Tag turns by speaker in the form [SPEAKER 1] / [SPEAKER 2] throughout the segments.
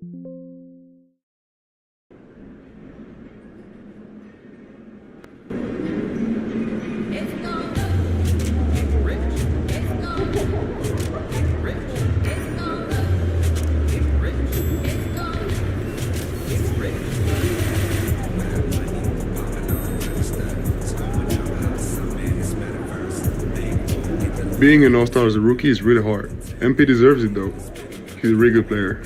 [SPEAKER 1] Being an all-star as a rookie is really hard. MP deserves it though. He's a really good player.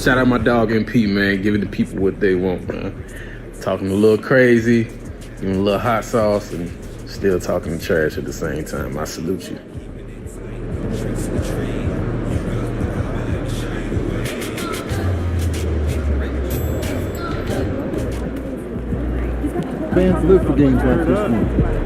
[SPEAKER 2] Shout out my dog MP, man, giving the people what they want, man. Talking a little crazy, giving a little hot sauce, and still talking trash at the same time. I salute you.
[SPEAKER 3] Fans live for games like this one.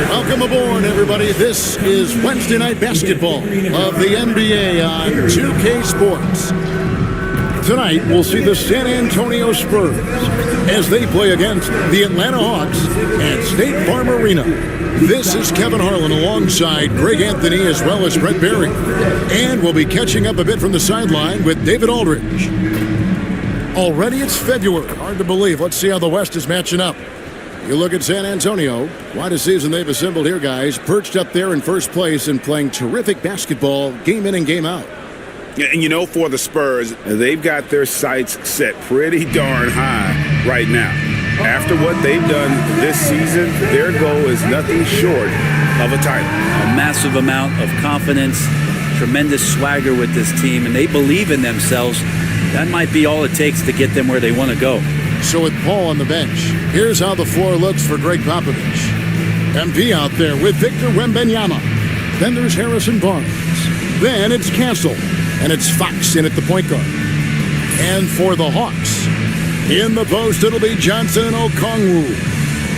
[SPEAKER 4] Welcome aboard, everybody. This is Wednesday Night Basketball of the NBA on 2K Sports. Tonight, we'll see the San Antonio Spurs as they play against the Atlanta Hawks at State Farm Arena. This is Kevin Harlan alongside Greg Anthony as well as Brett Berry. And we'll be catching up a bit from the sideline with David Aldridge. Already it's February. Hard to believe. Let's see how the West is matching up. You look at San Antonio. Quite a season they've assembled here, guys. Perched up there in first place and playing terrific basketball game in and game out.
[SPEAKER 5] Yeah, and you know, for the Spurs, they've got their sights set pretty darn high right now. After what they've done this season, their goal is nothing short of a title.
[SPEAKER 6] A massive amount of confidence, tremendous swagger with this team, and they believe in themselves. That might be all it takes to get them where they want to go.
[SPEAKER 4] So with Paul on the bench, here's how the floor looks for Greg Popovich. MP out there with Victor Wembanyama. Then there's Harrison Barnes. Then it's Castle. And it's Fox in at the point guard. And for the Hawks, in the post, it'll be Johnson and Okongwu.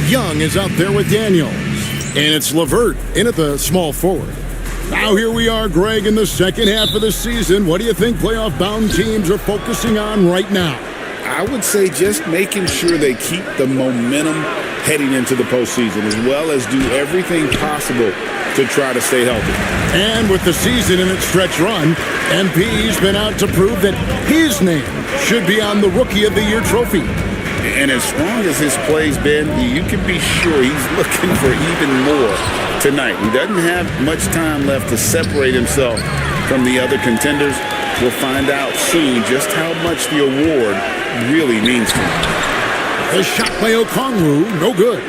[SPEAKER 4] Young is out there with Daniels. And it's LeVert in at the small forward. Now here we are, Greg, in the second half of the season. What do you think playoff-bound teams are focusing on right now?
[SPEAKER 5] I would say just making sure they keep the momentum heading into the postseason, as well as do everything possible to try to stay healthy.
[SPEAKER 4] And with the season in its stretch run, MP's been out to prove that his name should be on the Rookie of the Year trophy.
[SPEAKER 5] And as strong as his play's been, you can be sure he's looking for even more tonight. He doesn't have much time left to separate himself from the other contenders. We'll find out soon just how much the award really means to him.
[SPEAKER 4] The shot by Okongwu, no good.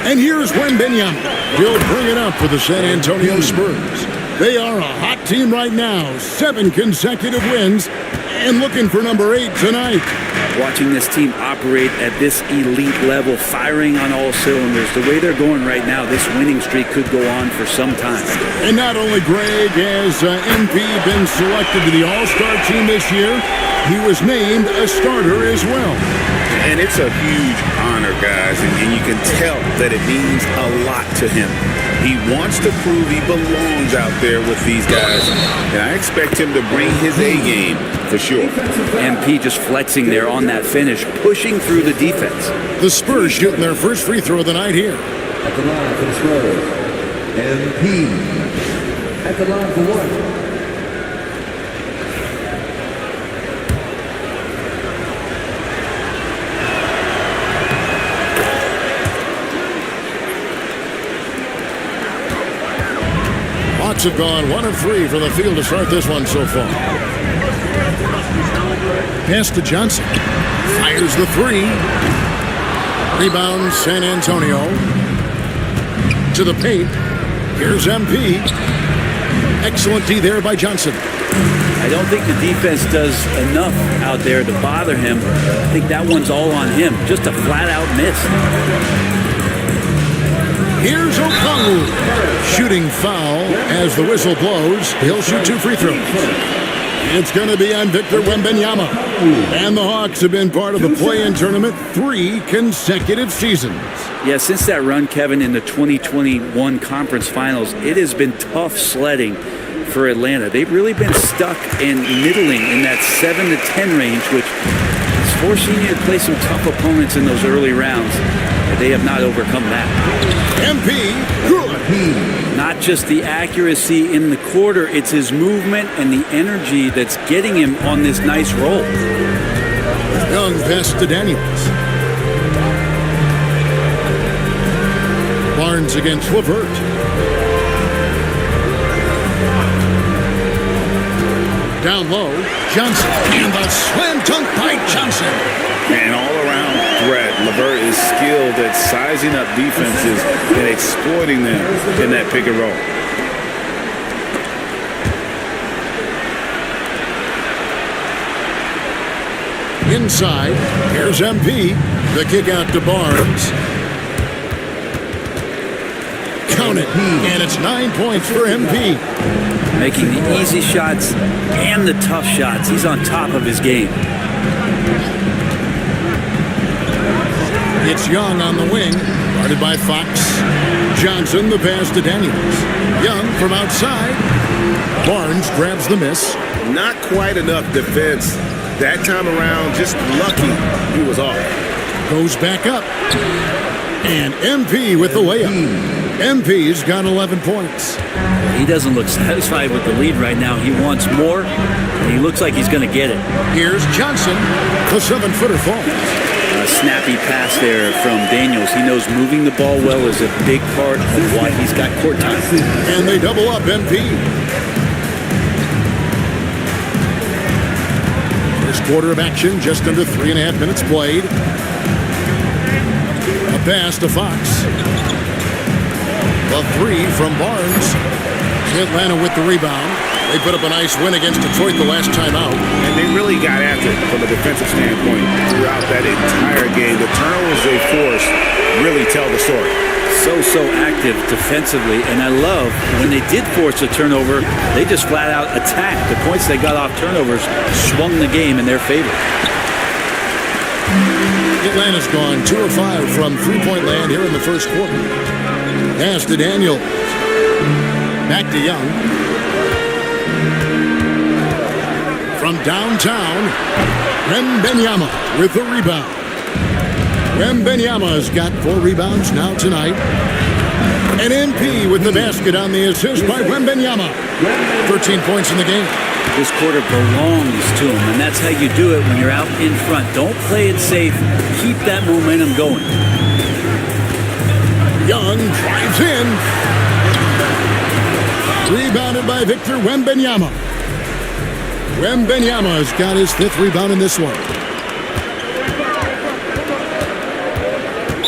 [SPEAKER 4] And here's Wembanyama. He'll bring it up for the San Antonio Spurs. They are a hot team right now, 7 consecutive wins, and looking for number 8 tonight.
[SPEAKER 6] Watching this team operate at this elite level, firing on all cylinders, the way they're going right now, this winning streak could go on for some time.
[SPEAKER 4] And not only, Greg, has MP been selected to the All-Star team this year, he was named a starter as well.
[SPEAKER 5] And it's a huge honor, guys, and you can tell that it means a lot to him. He wants to prove he belongs out there with these guys, and I expect him to bring his A game for sure.
[SPEAKER 6] MP just flexing there on that finish, pushing through the defense.
[SPEAKER 4] The Spurs shooting their first free throw of the night here.
[SPEAKER 3] At the line for the Spurs, MP. At the line for one.
[SPEAKER 4] Hawks have gone 1 of 3 from the field to start this one so far. Pass to Johnson. Fires the 3. Rebound San Antonio. To the paint. Here's MP. Excellent D there by Johnson.
[SPEAKER 6] I don't think the defense does enough out there to bother him. I think that one's all on him. Just a flat-out miss.
[SPEAKER 4] Here's Okongwu. Shooting foul as the whistle blows. He'll shoot 2 free throws. It's going to be on Victor Wembanyama. And the Hawks have been part of the play-in tournament 3 consecutive seasons.
[SPEAKER 6] Yeah, since that run, Kevin, in the 2021 conference finals, it has been tough sledding for Atlanta. They've really been stuck and middling in that 7 to 10 range, which is forcing you to play some tough opponents in those early rounds. They have not overcome that.
[SPEAKER 4] MP, good.
[SPEAKER 6] Not just the accuracy in the quarter, it's his movement and the energy that's getting him on this nice roll.
[SPEAKER 4] Young pass to Daniels. Barnes against LeVert. Down low, Johnson. And the slam dunk by Johnson.
[SPEAKER 5] And all-around threat. LeVert is skilled at sizing up defenses and exploiting them in that pick and roll.
[SPEAKER 4] Inside, here's MP. The kick out to Barnes. Count it. And it's 9 points for MP.
[SPEAKER 6] Making the easy shots and the tough shots. He's on top of his game.
[SPEAKER 4] It's Young on the wing, guarded by Fox. Johnson, the pass to Daniels. Young from outside. Barnes grabs the miss.
[SPEAKER 5] Not quite enough defense that time around. Just lucky he was off.
[SPEAKER 4] Goes back up. And MP with the layup. MP's got 11 points.
[SPEAKER 6] He doesn't look satisfied with the lead right now. He wants more, and he looks like he's going to get it.
[SPEAKER 4] Here's Johnson. The 7-footer falls.
[SPEAKER 6] A snappy pass there from Daniels. He knows moving the ball well is a big part of why he's got court time.
[SPEAKER 4] And they double up MP. First quarter of action, just under 3.5 minutes played. A pass to Fox. The 3 from Barnes. Atlanta with the rebound. They put up a nice win against Detroit the last time out.
[SPEAKER 5] And they really got after it from a defensive standpoint throughout that entire game. The turnovers they forced really tell the story.
[SPEAKER 6] So active defensively, and I love when they did force a turnover, they just flat out attacked. The points they got off turnovers swung the game in their favor.
[SPEAKER 4] Atlanta's gone 2 of 5 from three-point land here in the first quarter. Pass to Daniel. Back to Young. From downtown, Wembanyama with the rebound. Wembanyama's got 4 rebounds now tonight. And MP with the basket on the assist by Wembanyama. 13 points in the game.
[SPEAKER 6] This quarter belongs to him, and that's how you do it when you're out in front. Don't play it safe. Keep that momentum going.
[SPEAKER 4] Young drives in. Rebounded by Victor Wembanyama. Wembanyama's got his 5th rebound in this one.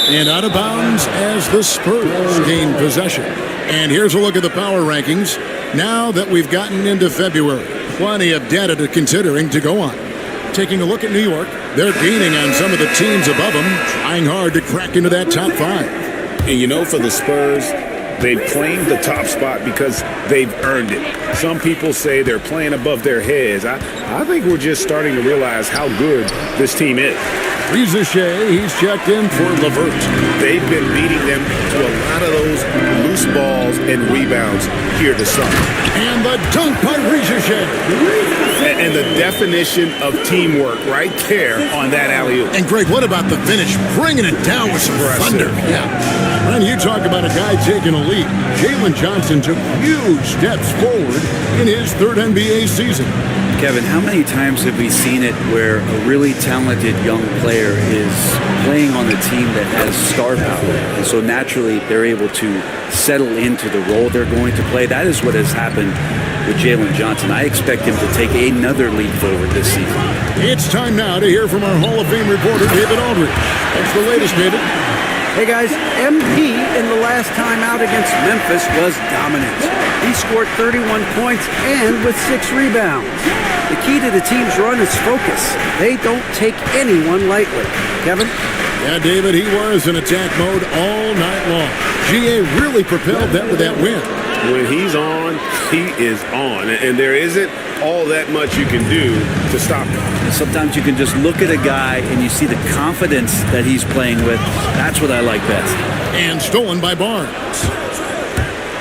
[SPEAKER 4] And out of bounds as the Spurs gain possession. And here's a look at the power rankings now that we've gotten into February. Plenty of data to considering to go on. Taking a look at New York, they're gaining on some of the teams above them, trying hard to crack into that top 5.
[SPEAKER 5] And you know, for the Spurs, they've claimed the top spot because they've earned it. Some people say they're playing above their heads. I think we're just starting to realize how good this team is.
[SPEAKER 4] Rizachet, he's checked in for LeVert.
[SPEAKER 5] They've been beating them to a lot of those loose balls and rebounds here this summer.
[SPEAKER 4] And the dunk by Rizachet.
[SPEAKER 5] And the definition of teamwork right there on that alley-oop.
[SPEAKER 4] And Greg, what about the finish? Bringing it down with some thunder. Yeah. And you talk about a guy taking a lead. Jalen Johnson took huge steps forward in his 3rd NBA season.
[SPEAKER 6] Kevin, how many times have we seen it where a really talented young player is playing on a team that has star power, and so naturally they're able to settle into the role they're going to play? That is what has happened with Jalen Johnson. I expect him to take another leap forward this season.
[SPEAKER 4] It's time now to hear from our Hall of Fame reporter, David Aldridge. What's the latest, David?
[SPEAKER 7] Hey guys, MP in the last time out against Memphis was dominant. He scored 31 points and with 6 rebounds. The key to the team's run is focus. They don't take anyone lightly. Kevin?
[SPEAKER 4] Yeah, David, he was in attack mode all night long. GA really propelled them to that win.
[SPEAKER 5] When he's on, he is on. And there isn't all that much you can do to stop him.
[SPEAKER 6] Sometimes you can just look at a guy and you see the confidence that he's playing with. That's what I like best.
[SPEAKER 4] And stolen by Barnes.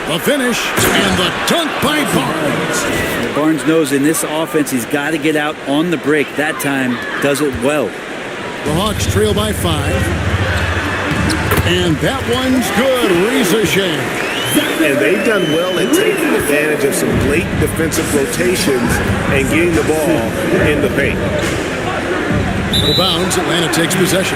[SPEAKER 4] The finish and the dunk by Barnes.
[SPEAKER 6] Barnes knows in this offense he's got to get out on the break. That time does it well.
[SPEAKER 4] The Hawks trail by 5. And that one's good. Rizachet.
[SPEAKER 5] And they've done well at taking advantage of some late defensive rotations and getting the ball in the paint.
[SPEAKER 4] Out of bounds, Atlanta takes possession.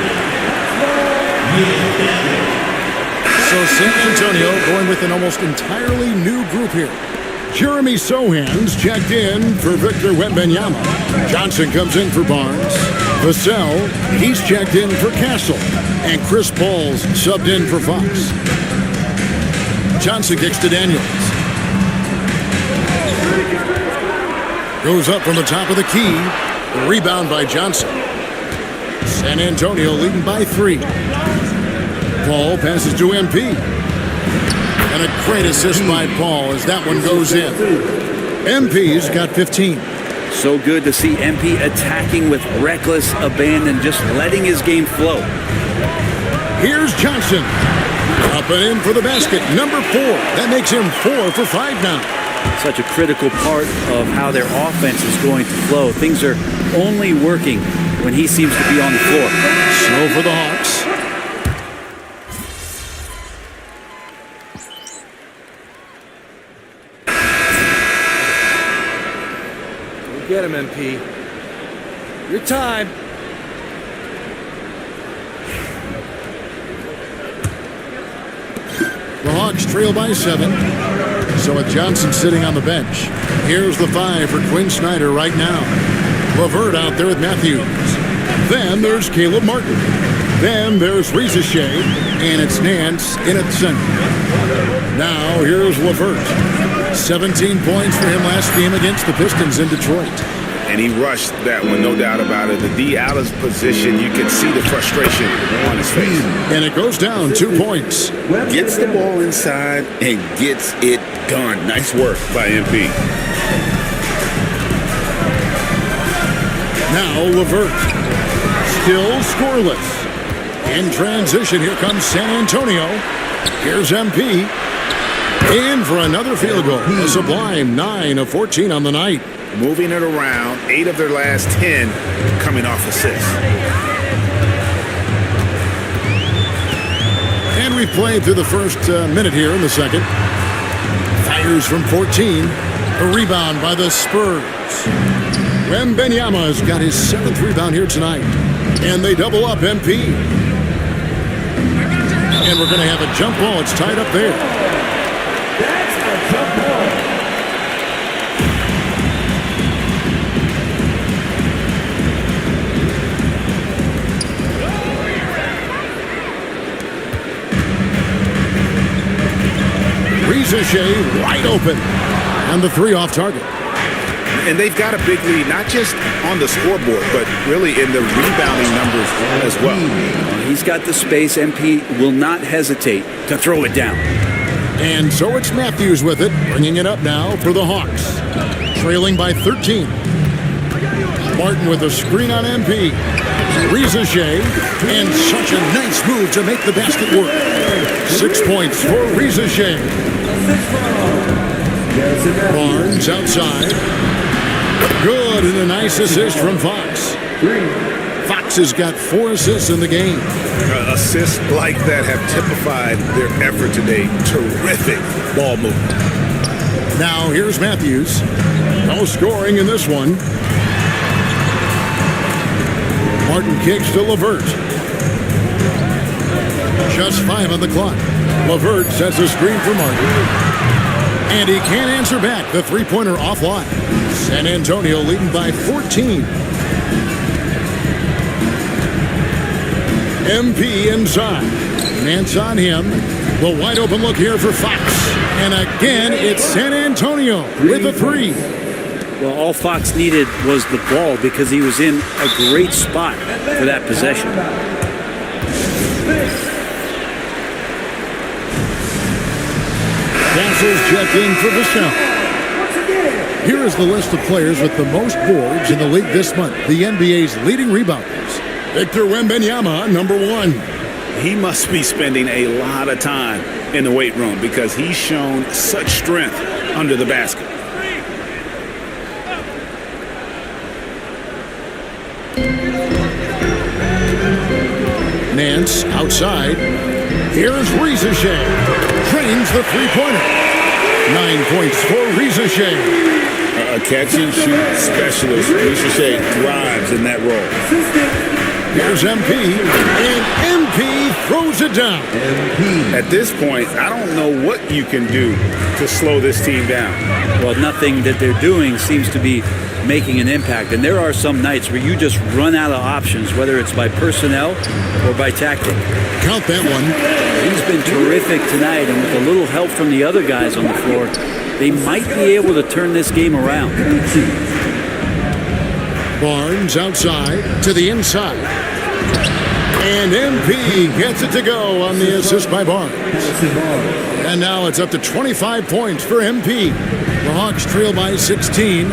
[SPEAKER 4] So San Antonio going with an almost entirely new group here. Jeremy Sohan's checked in for Victor Wembanyama. Johnson comes in for Barnes. Vassell, he's checked in for Castle. And Chris Paul's subbed in for Fox. Johnson kicks to Daniels. Goes up from the top of the key. The rebound by Johnson. San Antonio leading by 3. Paul passes to MP. And a great assist by Paul as that one goes in. MP's got 15.
[SPEAKER 6] So good to see MP attacking with reckless abandon, just letting his game flow.
[SPEAKER 4] Here's Johnson. Up and in for the basket. Number 4. That makes him 4 for 5 now.
[SPEAKER 6] Such a critical part of how their offense is going to flow. Things are only working when he seems to be on the floor.
[SPEAKER 4] So for the Hawks.
[SPEAKER 7] Get him, MP. Your time.
[SPEAKER 4] The Hawks trail by 7. So with Johnson sitting on the bench, here's the 5 for Quinn Snyder right now. LeVert out there with Matthews. Then there's Caleb Martin. Then there's Rizachet. And it's Nance in at center. Now here's LeVert. 17 points for him last game against the Pistons in Detroit.
[SPEAKER 5] And he rushed that one, no doubt about it. The D out of position, you can see the frustration on his face.
[SPEAKER 4] And it goes down 2 points.
[SPEAKER 5] Gets the ball inside and gets it done. Nice work by MP.
[SPEAKER 4] Now LeVert. Still scoreless. In transition, here comes San Antonio. Here's MP. In for another field goal. A sublime 9 of 14 on the night.
[SPEAKER 5] Moving it around, 8 of their last 10 coming off assists.
[SPEAKER 4] And we've played through the first minute here in the second. Fires from 14. A rebound by the Spurs. Wembanyama has got his 7th rebound here tonight. And they double up MP. And we're going to have a jump ball. It's tied up there.
[SPEAKER 3] That's a jump ball.
[SPEAKER 4] Shea wide open. And the 3 off target.
[SPEAKER 5] And they've got a big lead, not just on the scoreboard, but really in the rebounding numbers as well.
[SPEAKER 6] He's got the space. MP will not hesitate to throw it down.
[SPEAKER 4] And so it's Matthews with it, bringing it up now for the Hawks. Trailing by 13. Martin with a screen on MP. Shea, and such a nice move to make the basket work. 6 points for Shea. Barnes outside. Good, and a nice assist from Fox. Fox has got 4 assists in the game.
[SPEAKER 5] Assists like that have typified their effort today. Terrific ball movement.
[SPEAKER 4] Now here's Matthews. No scoring in this one. Martin kicks to LeVert. Just 5 on the clock. LeVert sets a screen for Martin. And he can't answer back. The three-pointer offline. San Antonio leading by 14. MP inside. Nance on him. The wide open look here for Fox. And again, it's San Antonio with a 3.
[SPEAKER 6] Well, all Fox needed was the ball because he was in a great spot for that possession.
[SPEAKER 4] Castles check in for Vachon. Here is the list of players with the most boards in the league this month. The NBA's leading rebounders. Victor Wembanyama, number 1.
[SPEAKER 5] He must be spending a lot of time in the weight room because he's shown such strength under the basket.
[SPEAKER 4] Nance outside. Here's Shea. Trains the three-pointer. 9 points for Shea.
[SPEAKER 5] A catch-and-shoot specialist. Shea thrives in that role.
[SPEAKER 4] Here's MP. And MP throws it down.
[SPEAKER 5] At this point, I don't know what you can do to slow this team down.
[SPEAKER 6] Well, nothing that they're doing seems to be making an impact. And there are some nights where you just run out of options, whether it's by personnel or by tactic.
[SPEAKER 4] Count that one.
[SPEAKER 6] He's been terrific tonight, and with a little help from the other guys on the floor, they might be able to turn this game around.
[SPEAKER 4] Barnes outside to the inside. And MP gets it to go on the assist by Barnes. And now it's up to 25 points for MP. The Hawks trail by 16.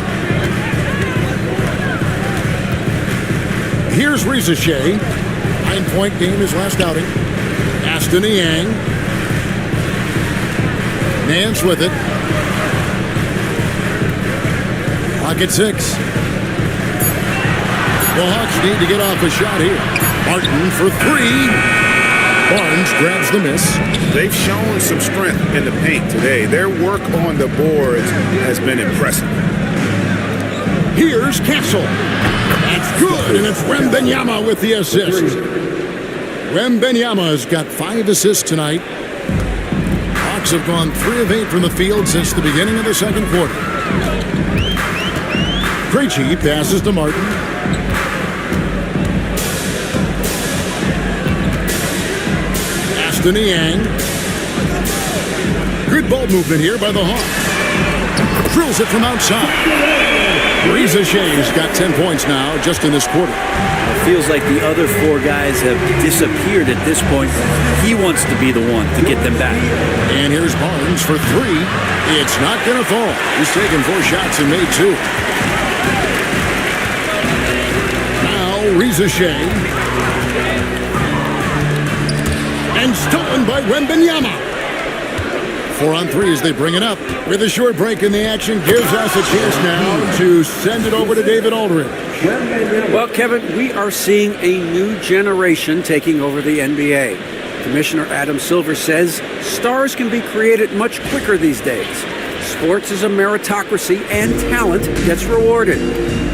[SPEAKER 4] Here's Shea. 9-point game his last outing. Aston Yang. Nance with it. Clock at 6. The Hawks need to get off a shot here. Martin for 3. Barnes grabs the miss.
[SPEAKER 5] They've shown some strength in the paint today. Their work on the boards has been impressive.
[SPEAKER 4] Here's Castle. That's good, and it's Wembanyama with the assist. Wembanyama has got 5 assists tonight. Hawks have gone 3 of 8 from the field since the beginning of the second quarter. Krejci passes to Martin. Aston Yang. Good ball movement here by the Hawks. Drills it from outside. Shea's got 10 points now just in this quarter.
[SPEAKER 6] It feels like the other 4 guys have disappeared at this point. He wants to be the one to get them back.
[SPEAKER 4] And here's Barnes for 3. It's not going to fall. He's taken 4 shots and made 2. Now Reza Shea. And stolen by Wembanyama. 4 on 3 as they bring it up. With a short break in the action, gives us a chance now to send it over to David Aldridge.
[SPEAKER 7] Well, Kevin, we are seeing a new generation taking over the NBA. Commissioner Adam Silver says stars can be created much quicker these days. Sports is a meritocracy and talent gets rewarded.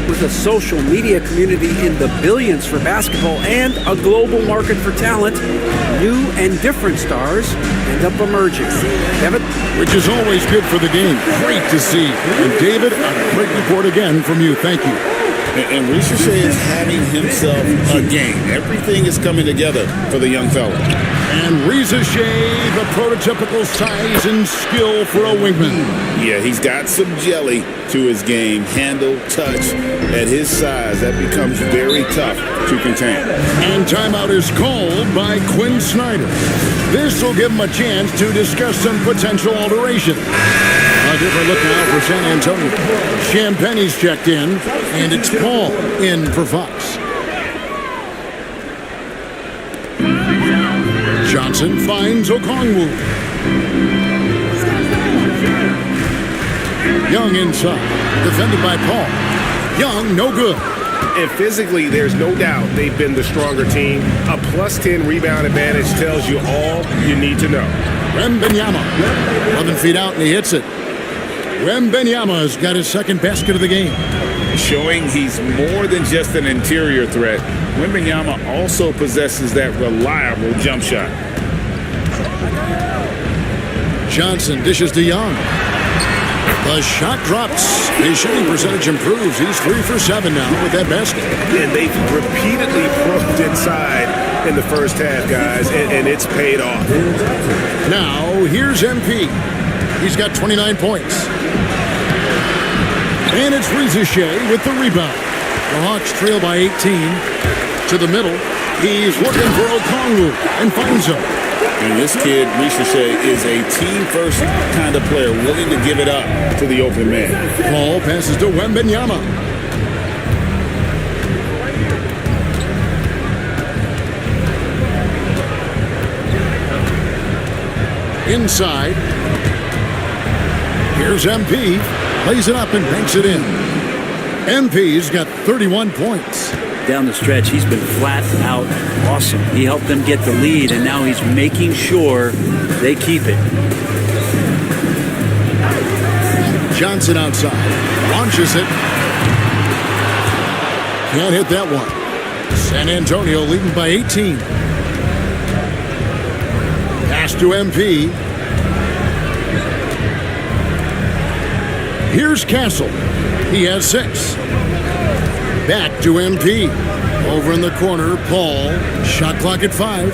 [SPEAKER 7] With a social media community in the billions for basketball and a global market for talent, new and different stars end up emerging. Kevin?
[SPEAKER 4] Which is always good for the game. Great to see. And David, a great report again from you. Thank you.
[SPEAKER 5] And Reza Shea is having himself a game. Everything is coming together for the young fella.
[SPEAKER 4] And Reza Shea, the prototypical size and skill for a wingman.
[SPEAKER 5] Yeah, he's got some jelly to his game. Handle, touch. At his size, that becomes very tough to contain.
[SPEAKER 4] And timeout is called by Quinn Snyder. This will give him a chance to discuss some potential alteration. A different look now for San Antonio. Champagne's checked in, and it's Paul in for Fox. Johnson finds Okongwu. Young inside, defended by Paul. Young, no good.
[SPEAKER 8] And physically, there's no doubt they've been the stronger team. A plus 10 rebound advantage tells you all you need to know.
[SPEAKER 4] Wembanyama, 11 feet out, and he hits it. Wembanyama's got his second basket of the game.
[SPEAKER 5] Showing he's more than just an interior threat. Wembanyama also possesses that reliable jump shot.
[SPEAKER 4] Johnson dishes to Young. The shot drops. His shooting percentage improves. He's 3 for 7 now with that basket.
[SPEAKER 8] And they've repeatedly probed inside in the first half, guys, and it's paid off.
[SPEAKER 4] Now, here's MP. He's got 29 points. And it's Reza Shea with the rebound. The Hawks trail by 18. To the middle. He's looking for Okongwu and finds him.
[SPEAKER 5] And this kid, Reza Shea, is a team-first kind of player, willing to give it up to the open man.
[SPEAKER 4] Ball passes to Wembanyama. Inside. Here's MP. Plays it up and banks it in. MP's got 31 points.
[SPEAKER 6] Down the stretch, he's been flat out awesome. He helped them get the lead, and now he's making sure they keep it.
[SPEAKER 4] Johnson outside. Launches it. Can't hit that one. San Antonio leading by 18. Pass to MP. Here's Castle. He has 6. Back to MP. Over in the corner, Paul. Shot clock at 5.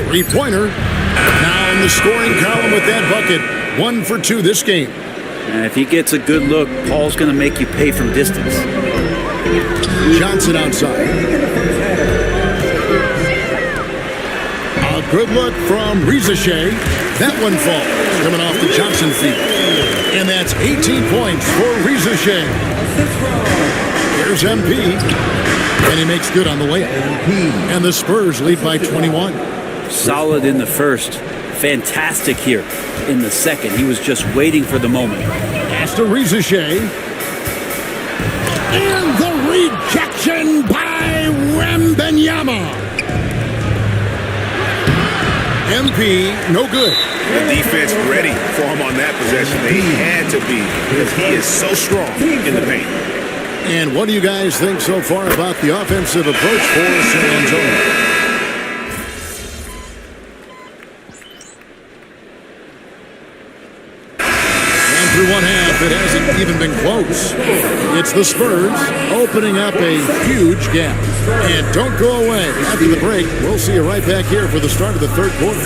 [SPEAKER 4] 3-pointer. Now in the scoring column with that bucket. 1 for 2 this game.
[SPEAKER 6] And if he gets a good look, Paul's going to make you pay from distance.
[SPEAKER 4] Johnson outside. A good look from Reza Shea. That one falls. Coming off the Johnson feet. And that's 18 points for Reza Shea. Here's MP. And he makes good on the layup. And the Spurs lead by 21.
[SPEAKER 6] Solid in the first. Fantastic here in the second. He was just waiting for the moment.
[SPEAKER 4] Pass to Reza Shea. And the rejection by Wembanyama. MP, no good.
[SPEAKER 8] The defense ready for him on that possession. They had to be because he is so strong in the paint.
[SPEAKER 4] And what do you guys think so far about the offensive approach for San Antonio? And through one half, it hasn't even been close. It's the Spurs opening up a huge gap. And don't go away. After the break, we'll see you right back here for the start of the third quarter.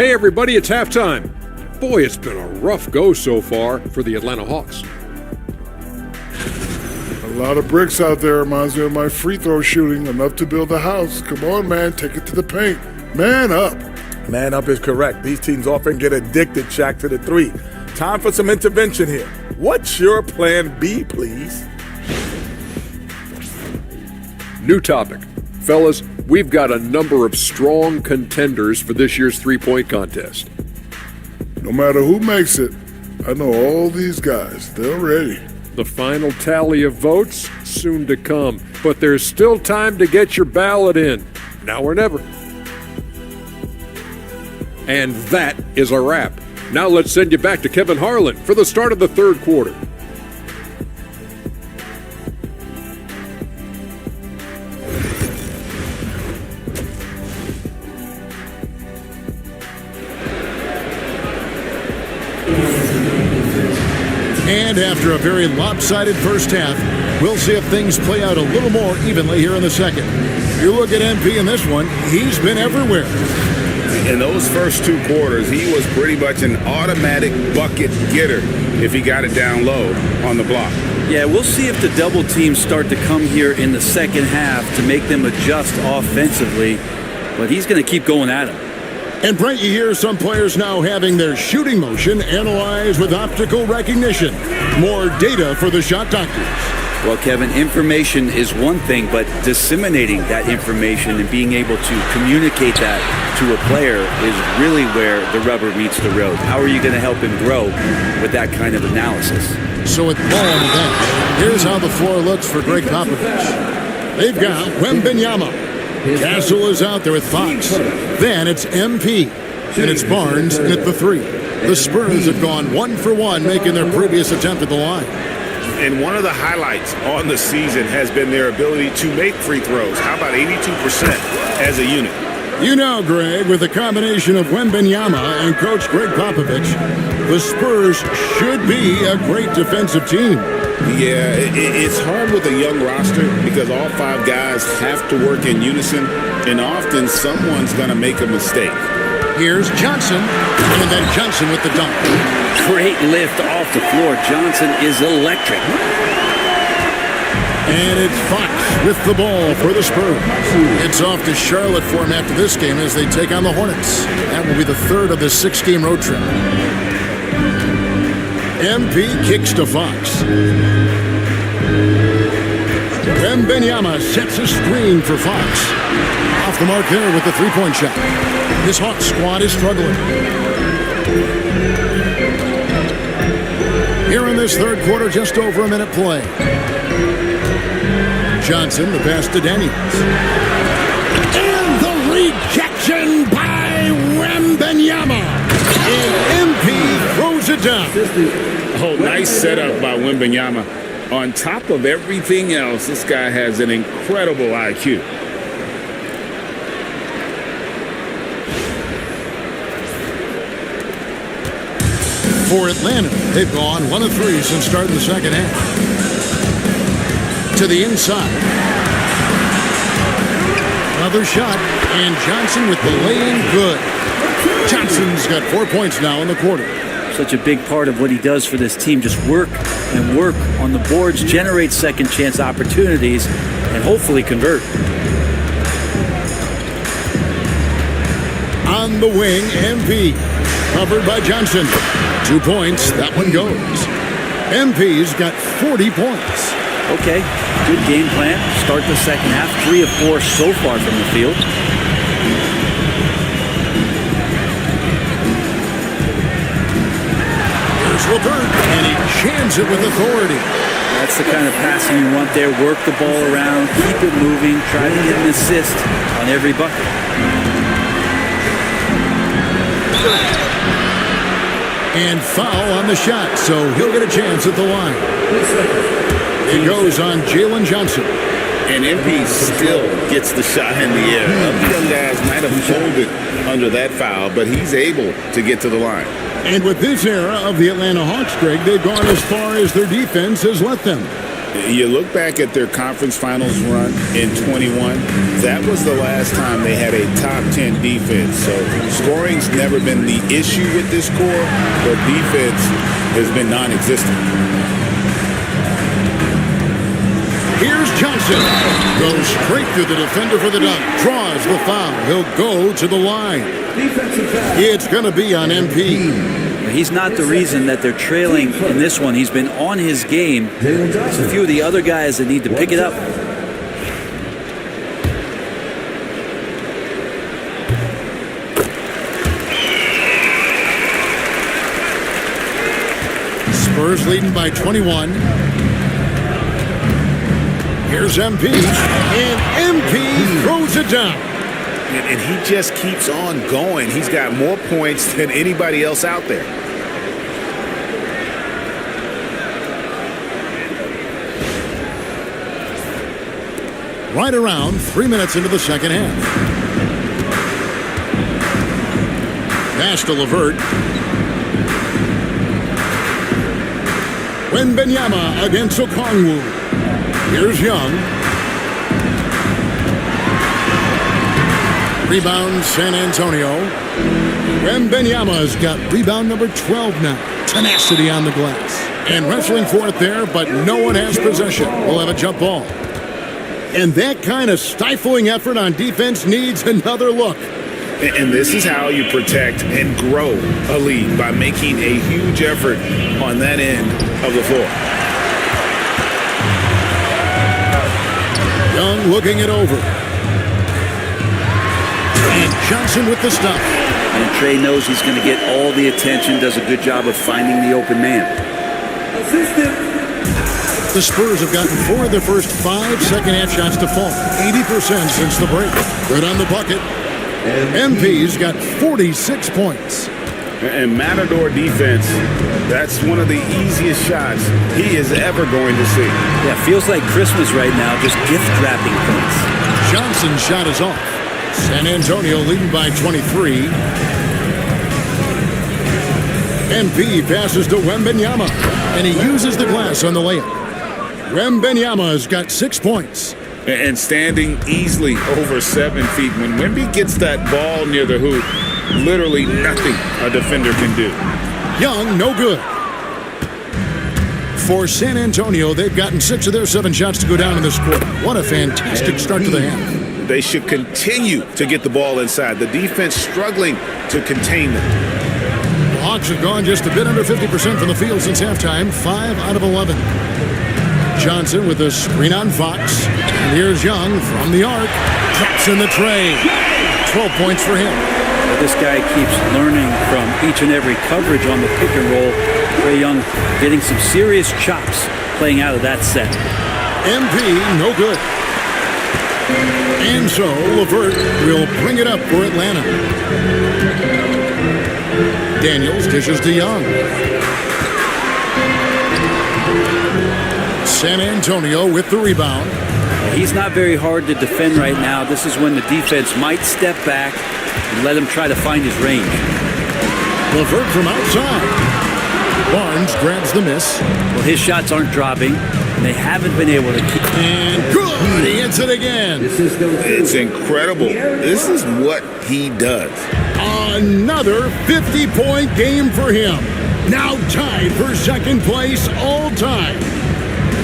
[SPEAKER 9] Hey everybody, it's halftime. Boy, it's been a rough go so far for the Atlanta Hawks.
[SPEAKER 10] A lot of bricks out there reminds me of my free throw shooting. Enough to build a house. Come on, man, take it to the paint. Man up.
[SPEAKER 11] Man up is correct. These teams often get addicted, Shaq, to the three. Time for some intervention here. What's your plan B, please?
[SPEAKER 9] New topic. Fellas, we've got a number of strong contenders for this year's three-point contest.
[SPEAKER 10] No matter who makes it, I know all these guys. They're ready.
[SPEAKER 9] The final tally of votes soon to come, but there's still time to get your ballot in. Now or never. And that is a wrap. Now let's send you back to Kevin Harlan for the start of the third quarter.
[SPEAKER 4] And after a very lopsided first half, we'll see if things play out a little more evenly here in the second. You look at MP in this one, he's been everywhere.
[SPEAKER 5] In those first two quarters, he was pretty much an automatic bucket getter if he got it down low on the block.
[SPEAKER 6] Yeah, we'll see if the double teams start to come here in the second half to make them adjust offensively, but he's going to keep going at him.
[SPEAKER 4] And Brent, you hear some players now having their shooting motion analyzed with optical recognition. More data for the shot doctors.
[SPEAKER 6] Well, Kevin, information is one thing, but disseminating that information and being able to communicate that to a player is really where the rubber meets the road. How are you going to help him grow with that kind of analysis?
[SPEAKER 4] So with ball on the bench, here's how the floor looks for Greg Popovich. They've got Wembanyama. Castle is out there with Fox. Then it's MP. And it's Barnes in at the three. The Spurs have gone 1 for 1, making their previous attempt at the line.
[SPEAKER 5] And one of the highlights on the season has been their ability to make free throws. How about 82% as a unit?
[SPEAKER 4] You know, Greg, with a combination of Wembanyama and Coach Greg Popovich, the Spurs should be a great defensive team.
[SPEAKER 5] Yeah, it's hard with a young roster because all five guys have to work in unison, and often someone's going to make a mistake.
[SPEAKER 4] Here's Johnson, and then Johnson with the dunk.
[SPEAKER 6] Great lift off the floor. Johnson is electric.
[SPEAKER 4] And it's Fox with the ball for the Spurs. It's off to Charlotte for him after this game as they take on the Hornets. That will be the third of the 6-game road trip. MP kicks to Fox. Wembanyama sets a screen for Fox. Off the mark there with the three-point shot. This Hawks squad is struggling. Here in this third quarter, just over a minute play. Johnson, the pass to Daniels. And the rejection by Wembanyama. And MP throws it down.
[SPEAKER 5] Oh, nice setup by Wembanyama. On top of everything else, this guy has an incredible IQ.
[SPEAKER 4] For Atlanta, they've gone 1 of 3 since starting the second half. To the inside. Another shot, and Johnson with the lay-in good. Johnson's got 4 points now in the quarter.
[SPEAKER 6] Such a big part of what he does for this team, just work and work on the boards, generate second chance opportunities, and hopefully convert.
[SPEAKER 4] On the wing, MP. Covered by Johnson. 2 points, that one goes. MP's got 40 points.
[SPEAKER 6] Okay, good game plan. Start the second half, 3 of 4 so far from the field.
[SPEAKER 4] Levert, and he jams it with authority.
[SPEAKER 6] That's the kind of passing you want there. Work the ball around, keep it moving, try to get an assist on every bucket.
[SPEAKER 4] And foul on the shot, so he'll get a chance at the line. It goes on Jalen Johnson.
[SPEAKER 5] And MP still gets the shot in the air. Other young guys might have folded under that foul, but he's able to get to the line.
[SPEAKER 4] And with this era of the Atlanta Hawks, Greg, they've gone as far as their defense has let them.
[SPEAKER 5] You look back at their conference finals run in 21, that was the last time they had a top 10 defense. So scoring's never been the issue with this core, but defense has been non-existent.
[SPEAKER 4] Here's Johnson. Goes straight through the defender for the dunk. Draws the foul. He'll go to the line. It's going to be on MP.
[SPEAKER 6] He's not the reason that they're trailing in this one. He's been on his game. There's a few of the other guys that need to pick it up.
[SPEAKER 4] Spurs leading by 21. Here's MP. And MP throws it down.
[SPEAKER 5] And he just keeps on going. He's got more points than anybody else out there.
[SPEAKER 4] Right around 3 minutes into the second half. Pass to LeVert. Wembanyama against Okongwu. Here's Young. Rebound San Antonio. Wembanyama's got rebound number 12 now. Tenacity on the glass. And wrestling for it there, but no one has possession. We'll have a jump ball. And that kind of stifling effort on defense needs another look.
[SPEAKER 5] And this is how you protect and grow a lead, by making a huge effort on that end of the floor.
[SPEAKER 4] Young looking it over. And Johnson with the stop.
[SPEAKER 6] And Trey knows he's going to get all the attention, does a good job of finding the open man.
[SPEAKER 4] The Spurs have gotten 4 of their first 5 second-half shots to fall. 80% since the break. Good on the bucket. MP's got 46 points.
[SPEAKER 5] And Matador defense, that's one of the easiest shots he is ever going to see.
[SPEAKER 6] Yeah, feels like Christmas right now, just gift-wrapping points.
[SPEAKER 4] Johnson's shot is off. San Antonio leading by 23. MP passes to Wembanyama, and he uses the glass on the layup. Wembanyama's got 6 points.
[SPEAKER 5] And standing easily over 7 feet. When Wemby gets that ball near the hoop, literally nothing a defender can do.
[SPEAKER 4] Young, no good. For San Antonio, they've gotten 6 of their 7 shots to go down in this quarter. What a fantastic start to the half.
[SPEAKER 5] They should continue to get the ball inside. The defense struggling to contain them.
[SPEAKER 4] The Hawks have gone just a bit under 50% from the field since halftime, 5 out of 11. Johnson with a screen on Fox. And here's Young from the arc. Drops in the tray. 12 points for him.
[SPEAKER 6] This guy keeps learning from each and every coverage on the pick and roll. Trae Young getting some serious chops playing out of that set.
[SPEAKER 4] MP, no good. And so LeVert will bring it up for Atlanta. Daniels dishes to Young. San Antonio with the rebound.
[SPEAKER 6] He's not very hard to defend right now. This is when the defense might step back and let him try to find his range.
[SPEAKER 4] LeVert from outside. Barnes grabs the miss.
[SPEAKER 6] Well, his shots aren't dropping, and they haven't been able to keep.
[SPEAKER 4] And good! He hits it again.
[SPEAKER 5] It's incredible. This is what he does.
[SPEAKER 4] Another 50-point game for him. Now tied for second place all time.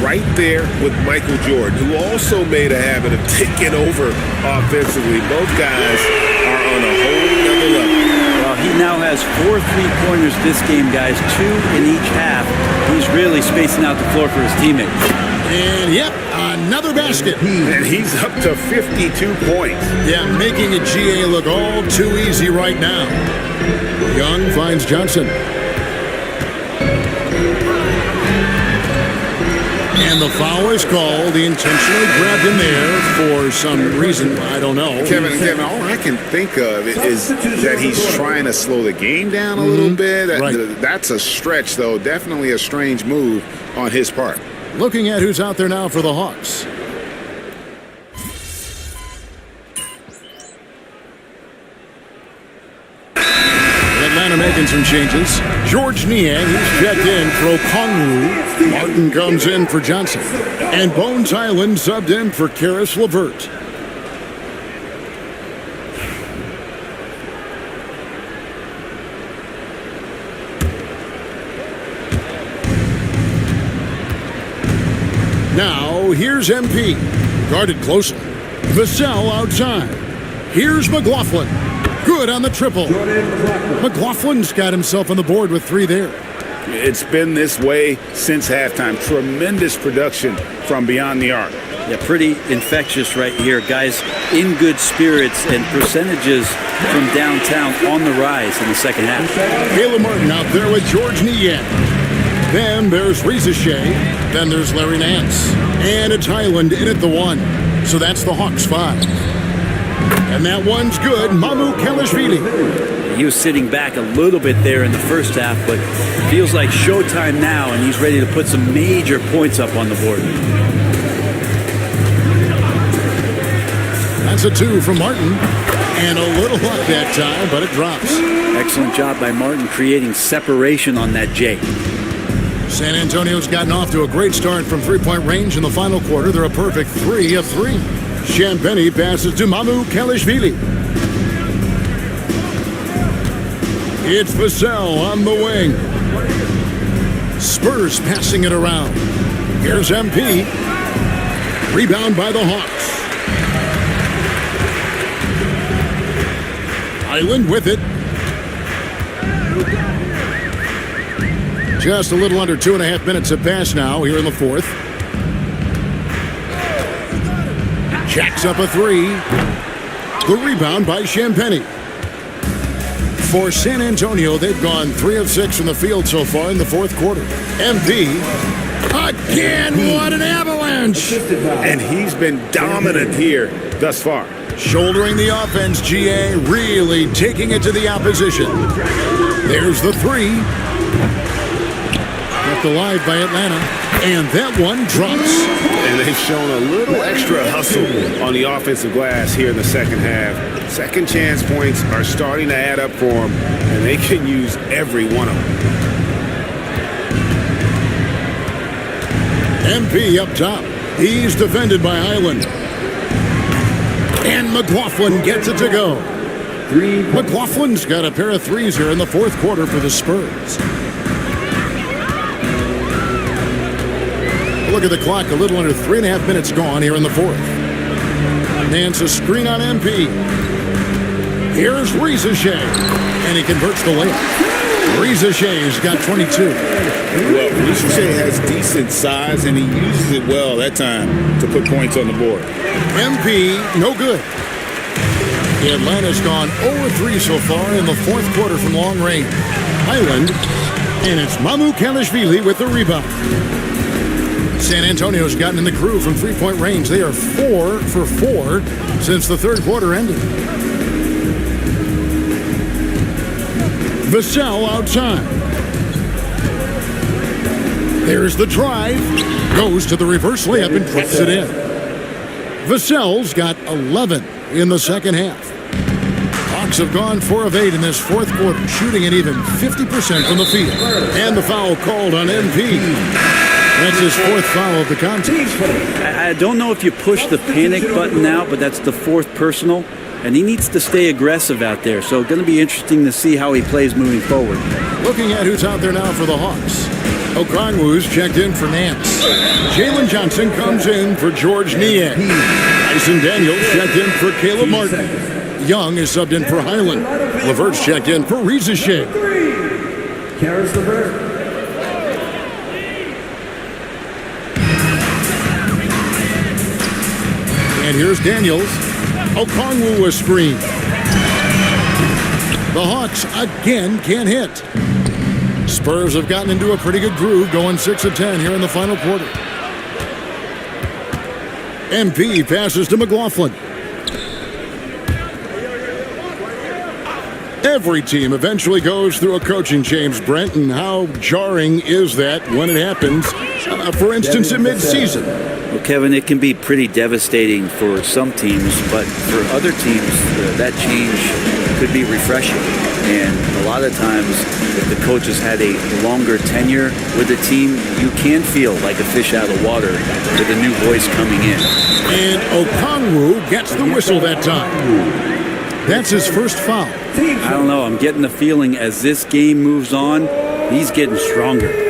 [SPEAKER 5] Right there with Michael Jordan, who also made a habit of taking over offensively. Both guys are on a whole nother level.
[SPEAKER 6] Well, he now has 4 3-pointers this game, guys, 2 in each half. He's really spacing out the floor for his teammates.
[SPEAKER 4] And, yep, another basket.
[SPEAKER 5] And he's up to 52 points.
[SPEAKER 4] Yeah, making a GA look all too easy right now. Young finds Johnson. And the foul is called. He intentionally grabbed him there for some reason. I don't know.
[SPEAKER 5] Kevin, all I can think of is that he's trying to slow the game down a little bit.
[SPEAKER 4] Right.
[SPEAKER 5] That's a stretch, though. Definitely a strange move on his part.
[SPEAKER 4] Looking at who's out there now for the Hawks. Atlanta make making some changes. George Niang, he's checked in for Okongwu. Martin comes in for Johnson. And Bones Highland subbed in for Karis LeVert. Now, here's MP. Guarded closely. Vassell outside. Here's McLaughlin. Good on the triple. McLaughlin's got himself on the board with 3 there.
[SPEAKER 5] It's been this way since halftime. Tremendous production from beyond the arc.
[SPEAKER 6] Yeah, pretty infectious right here. Guys in good spirits and percentages from downtown on the rise in the second half.
[SPEAKER 4] Caleb Martin out there with George Niang. Then there's Reza Shea. Then there's Larry Nance. And it's Highland in at the 1. So that's the Hawks 5. And that one's good. Mamu Kelishvili.
[SPEAKER 6] He was sitting back a little bit there in the first half, but feels like showtime now, and he's ready to put some major points up on the board.
[SPEAKER 4] That's a 2 from Martin. And a little luck that time, but it drops.
[SPEAKER 6] Excellent job by Martin creating separation on that J.
[SPEAKER 4] San Antonio's gotten off to a great start from three-point range in the final quarter. They're a perfect 3 of 3. Champagny passes to Mamu Kelishvili. It's Vassell on the wing. Spurs passing it around. Here's MP. Rebound by the Hawks. Highland with it. Just a little under 2.5 minutes have passed now here in the fourth. Jacks up a 3. The rebound by Champagny. For San Antonio, they've gone 3 of 6 from the field so far in the fourth quarter. MP. Again, what an avalanche!
[SPEAKER 5] And he's been dominant here thus far.
[SPEAKER 4] Shouldering the offense, GA really taking it to the opposition. There's the 3. Kept alive by Atlanta. And that one drops.
[SPEAKER 5] And they've shown a little extra hustle on the offensive glass here in the second half. Second chance points are starting to add up for them, and they can use every one of them.
[SPEAKER 4] MP up top. He's defended by Highland. And McLaughlin gets it to go. McLaughlin's got a pair of 3s here in the fourth quarter for the Spurs. Look at the clock, a little under 3.5 minutes gone here in the fourth. Nance a screen on MP. Here's Reza Shea, and he converts the layup. Reza Shea's got 22.
[SPEAKER 5] Well, Reza Shea has decent size, and he uses it well that time to put points on the board.
[SPEAKER 4] MP, no good. Atlanta's gone 0-3 so far in the fourth quarter from long range. Highland, and it's Mamu Kelishvili with the rebound. San Antonio's gotten in the crew from three-point range. They are 4 for 4 since the third quarter ended. Vassell outside. There's the drive. Goes to the reverse layup and puts it in. Vassell's got 11 in the second half. Hawks have gone 4 of 8 in this fourth quarter, shooting an even 50% from the field. And the foul called on MP. That's his fourth foul of the contest.
[SPEAKER 6] I don't know if you push the panic button now, but that's the fourth personal, and he needs to stay aggressive out there. So going to be interesting to see how he plays moving forward.
[SPEAKER 4] Looking at who's out there now for the Hawks. Okongwu's checked in for Nance. Jalen Johnson comes in for George Niang. Tyson Daniels checked in for Caleb Martin. Young is subbed in for Highland. LeVert's checked in for Reza Shea.
[SPEAKER 3] Karis LeVert.
[SPEAKER 4] And here's Daniels. Okongwu a screen. The Hawks again can't hit. Spurs have gotten into a pretty good groove, going 6 of 10 here in the final quarter. MP passes to McLaughlin. Every team eventually goes through a coaching change, Brent, and how jarring is that when it happens, for instance, in midseason?
[SPEAKER 6] Well, Kevin, it can be pretty devastating for some teams, but for other teams, that change could be refreshing. And a lot of times, if the coach has had a longer tenure with the team, you can feel like a fish out of water with a new voice coming in.
[SPEAKER 4] And Okongwu gets the whistle that time. That's his first foul.
[SPEAKER 6] I don't know. I'm getting the feeling as this game moves on, he's getting stronger.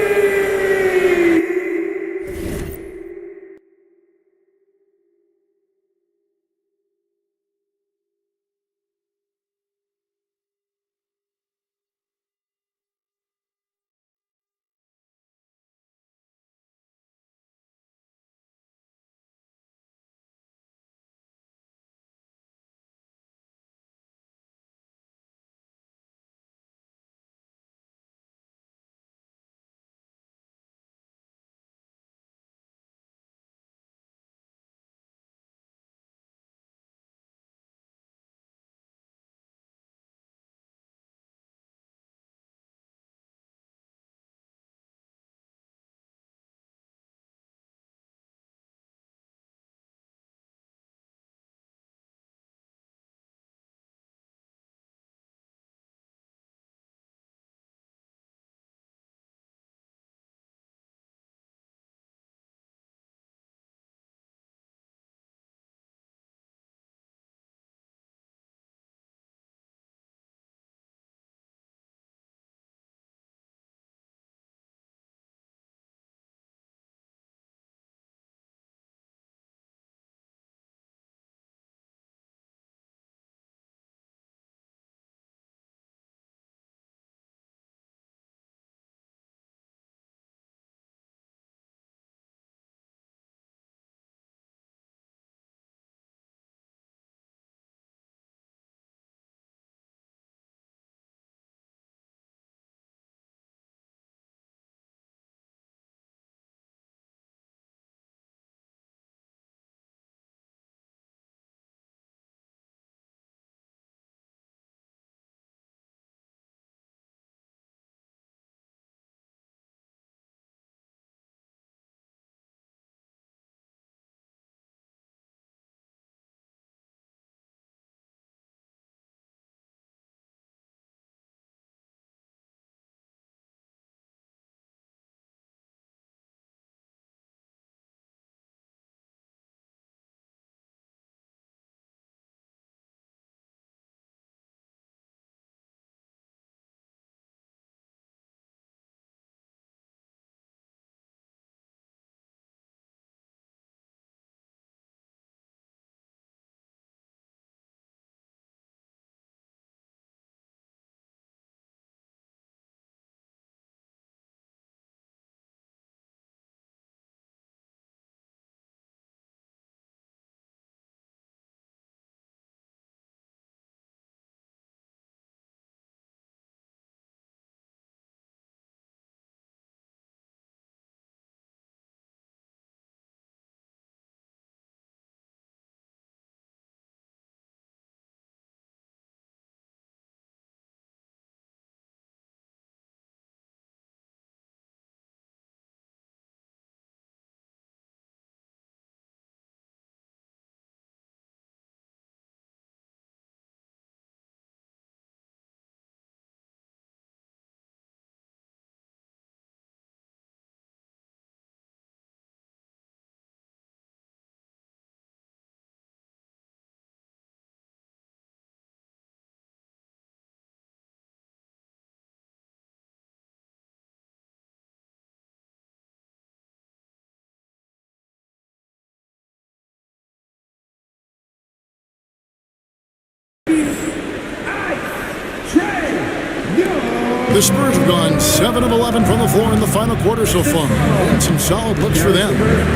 [SPEAKER 4] The Spurs have gone 7 of 11 from the floor in the final quarter so far. And some solid looks for them.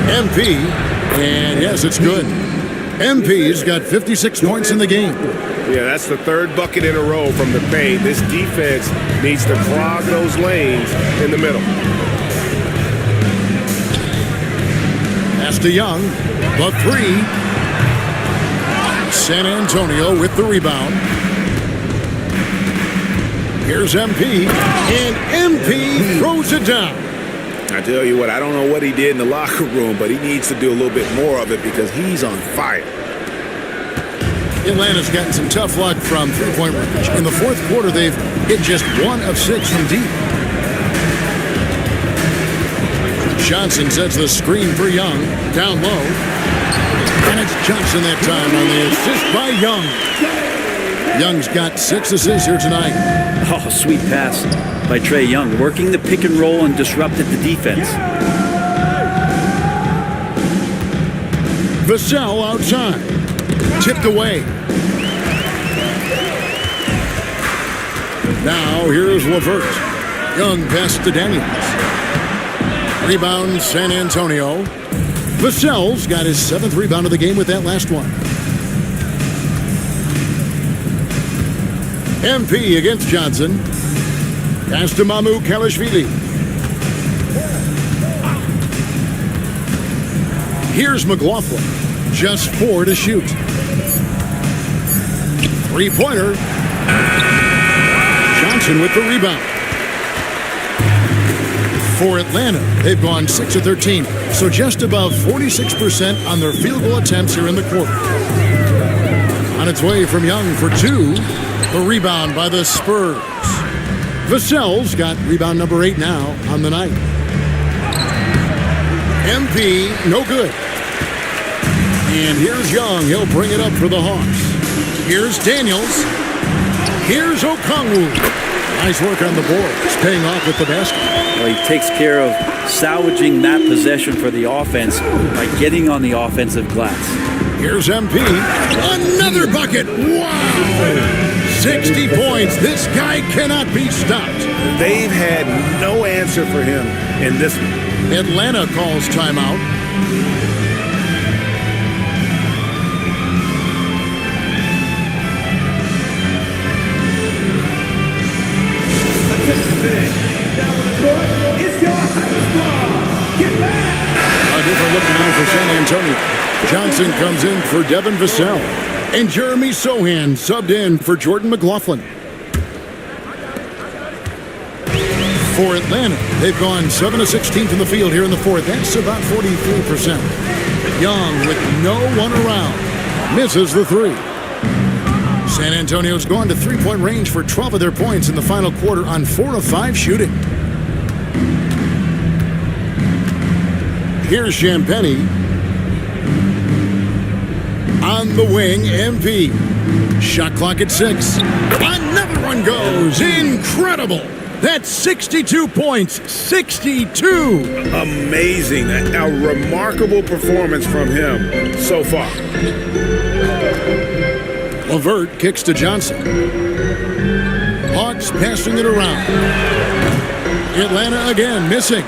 [SPEAKER 4] MP, and yes, it's good. MP's got 56 points in the game.
[SPEAKER 8] Yeah, that's the third bucket in a row from the paint. This defense needs to clog those lanes in the middle.
[SPEAKER 4] Pass to Young, the three. San Antonio with the rebound. Here's MP, and MP throws it down.
[SPEAKER 5] I tell you what, I don't know what he did in the locker room, but he needs to do a little bit more of it because he's on fire.
[SPEAKER 4] Atlanta's gotten some tough luck from three-point range. In the fourth quarter, they've hit just 1 of 6 from deep. Johnson sets the screen for Young, down low. And it's Johnson that time on the assist by Young. Young's got 6 assists here tonight.
[SPEAKER 6] Oh, sweet pass by Trae Young, working the pick and roll and disrupted the defense.
[SPEAKER 4] Vassell outside. Tipped away. Now here's LeVert. Young pass to Daniels. Rebound San Antonio. Vassell's got his 7th rebound of the game with that last one. MP against Johnson. Pass to Mamukelashvili. Here's McLaughlin. Just 4 to shoot. Three-pointer. Johnson with the rebound. For Atlanta, they've gone 6 of 13, so just above 46% on their field goal attempts here in the quarter. On its way from Young for 2. The rebound by the Spurs. Vassell's got rebound number 8 now on the night. MP, no good. And here's Young. He'll bring it up for the Hawks. Here's Daniels. Here's Okongwu. Nice work on the boards, paying off with the basket.
[SPEAKER 6] Well, he takes care of salvaging that possession for the offense by getting on the offensive glass.
[SPEAKER 4] Here's MP. Another bucket. Wow. 60 points. This guy cannot be stopped.
[SPEAKER 5] They've had no answer for him in this one.
[SPEAKER 4] Atlanta calls timeout. A different look now for San Antonio. Johnson comes in for Devin Vassell. And Jeremy Sohan subbed in for Jordan McLaughlin. For Atlanta, they've gone 7 of 16 from the field here in the fourth. That's about 43%. Young with no one around. Misses the 3. San Antonio's gone to three-point range for 12 of their points in the final quarter on 4 of 5 shooting. Here's Champagny. On the wing, MP. Shot clock at 6. Another one goes. Incredible. That's 62 points. 62.
[SPEAKER 5] Amazing. A remarkable performance from him so far.
[SPEAKER 4] LeVert kicks to Johnson. Hawks passing it around. Atlanta again missing.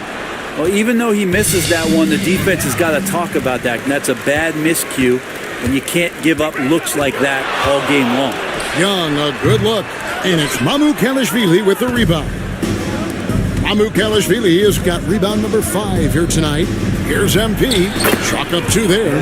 [SPEAKER 6] Well, even though he misses that one, the defense has got to talk about that. And that's a bad miscue, and you can't give up looks like that all game long.
[SPEAKER 4] Young, a good look. And it's Mamukelashvili with the rebound. Mamukelashvili has got rebound number 5 here tonight. Here's MP. Chalk up 2 there.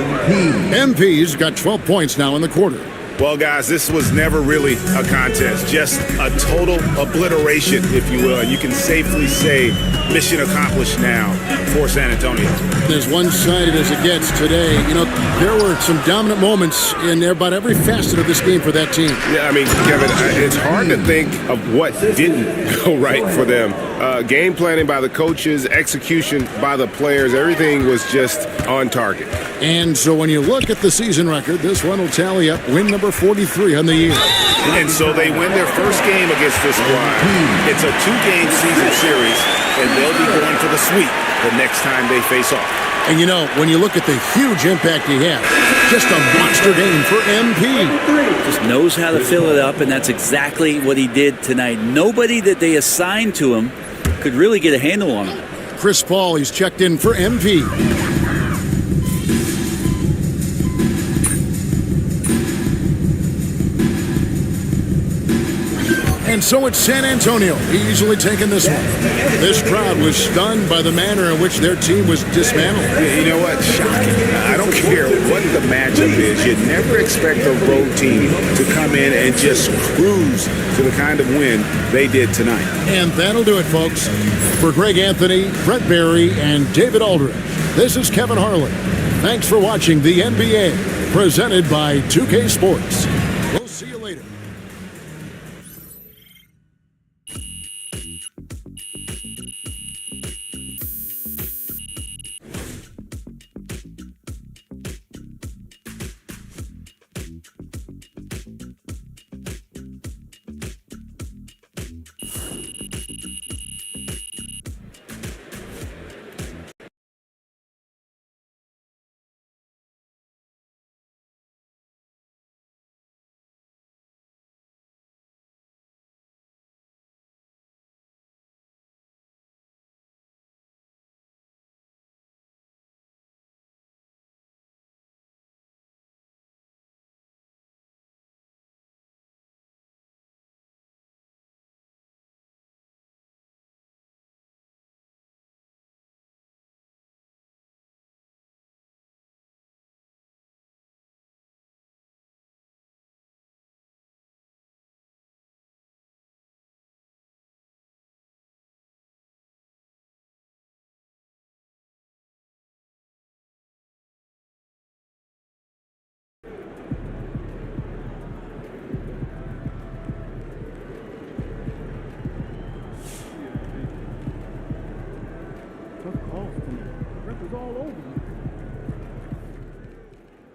[SPEAKER 4] MP's got 12 points now in the quarter.
[SPEAKER 5] Well, guys, this was never really a contest, just a total obliteration, if you will. And you can safely say mission accomplished now for San Antonio.
[SPEAKER 4] As one-sided as it gets today, you know, there were some dominant moments in about every facet of this game for that team.
[SPEAKER 8] Yeah, I mean, Kevin, it's hard to think of what didn't go right for them. Game planning by the coaches, execution by the players, everything was just on target.
[SPEAKER 4] And so when you look at the season record, this one will tally up win number 43 on the year.
[SPEAKER 5] And so they win their first game against this squad. It's a 2-game season series, and they'll be going for the sweep the next time they face off.
[SPEAKER 4] And you know, when you look at the huge impact he had, just a monster game for MP.
[SPEAKER 6] Just knows how to fill it up, and that's exactly what he did tonight. Nobody that they assigned to him could really get a handle on him.
[SPEAKER 4] Chris Paul, he's checked in for MP. And so it's San Antonio easily taking this one. This crowd was stunned by the manner in which their team was dismantled.
[SPEAKER 5] You know what? Shocking. I don't care what the matchup is. You never expect a road team to come in and just cruise to the kind of win they did tonight.
[SPEAKER 4] And that'll do it, folks. For Greg Anthony, Brett Barry, and David Aldridge, this is Kevin Harlan. Thanks for watching the NBA, presented by 2K Sports. We'll see you later.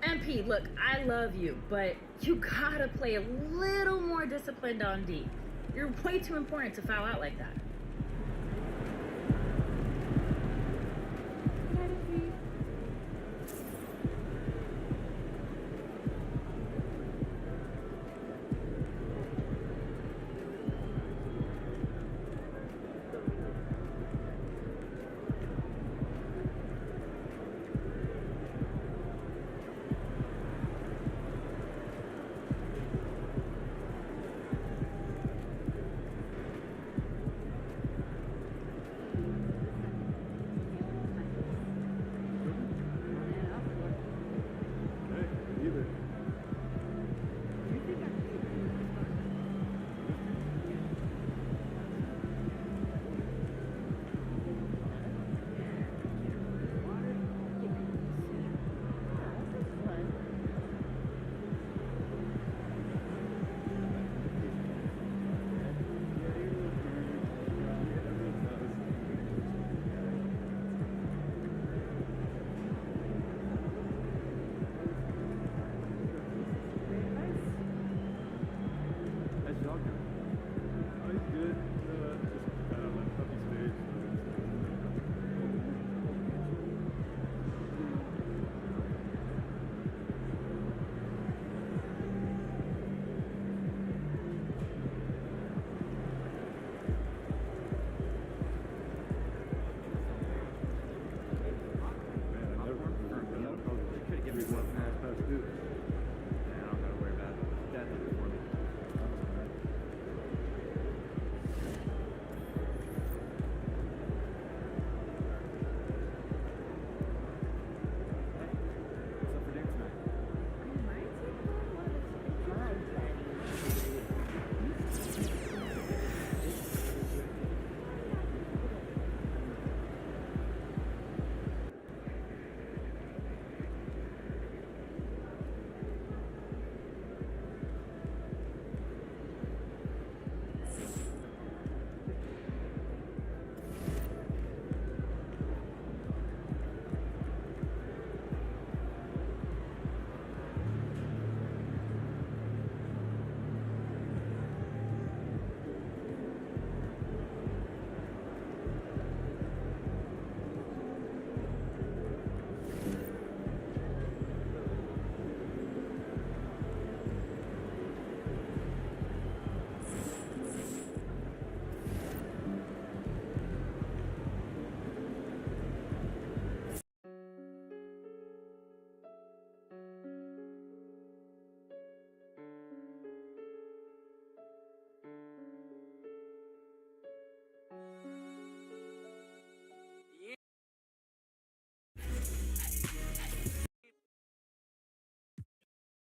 [SPEAKER 12] MP, look, I love you, but you gotta play a little more disciplined on D. You're way too important to foul out like that.